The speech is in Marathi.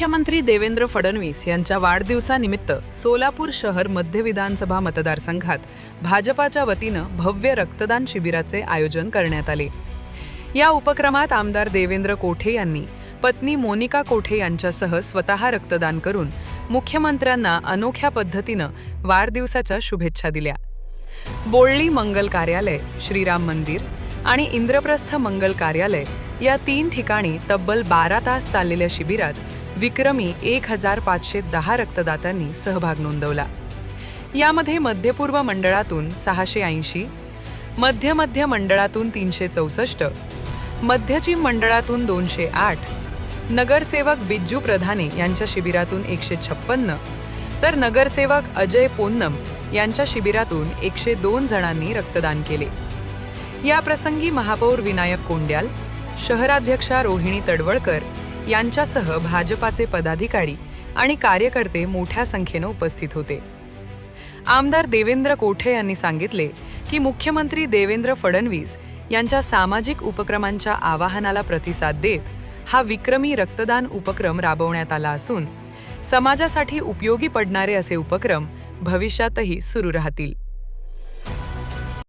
मुख्यमंत्री देवेंद्र फडणवीस यांच्या वाढदिवसानिमित्त सोलापूर शहर मध्य विधानसभा मतदारसंघात भाजपाच्या वतीनं भव्य रक्तदान शिबिराचे आयोजन करण्यात आले। या उपक्रमात आमदार देवेंद्र कोठे यांनी पत्नी मोनिका कोठे यांच्यासह स्वतः रक्तदान करून मुख्यमंत्र्यांना अनोख्या पद्धतीनं वाढदिवसाच्या शुभेच्छा दिल्या। बोळली मंगल कार्यालय, श्रीराम मंदिर आणि इंद्रप्रस्थ मंगल कार्यालय या 3 ठिकाणी तब्बल 12 तास चाललेल्या शिबिरात विक्रमी 1510 रक्तदात्यांनी सहभाग नोंदवला। यामध्ये मध्यपूर्व मंडळातून 680, मध्य मंडळातून 364, मध्यचिम मंडळातून 208, नगरसेवक बिज्जू प्रधाने यांच्या शिबिरातून 156, तर नगरसेवक अजय पोन्नम यांच्या शिबिरातून 102 जणांनी रक्तदान केले। या प्रसंगी महापौर विनायक कोंड्याल, शहराध्यक्षा रोहिणी तडवळकर यांच्यासह भाजपाचे पदाधिकारी आणि कार्यकर्ते मोठ्या संख्येने उपस्थित होते। आमदार देवेंद्र कोठे यांनी सांगितले की मुख्यमंत्री देवेंद्र फडणवीस यांच्या सामाजिक उपक्रमांच्या आवाहनाला प्रतिसाद देत हा विक्रमी रक्तदान उपक्रम राबवण्यात आला असून समाजासाठी उपयोगी पडणारे असे उपक्रम भविष्यातही सुरू राहतील।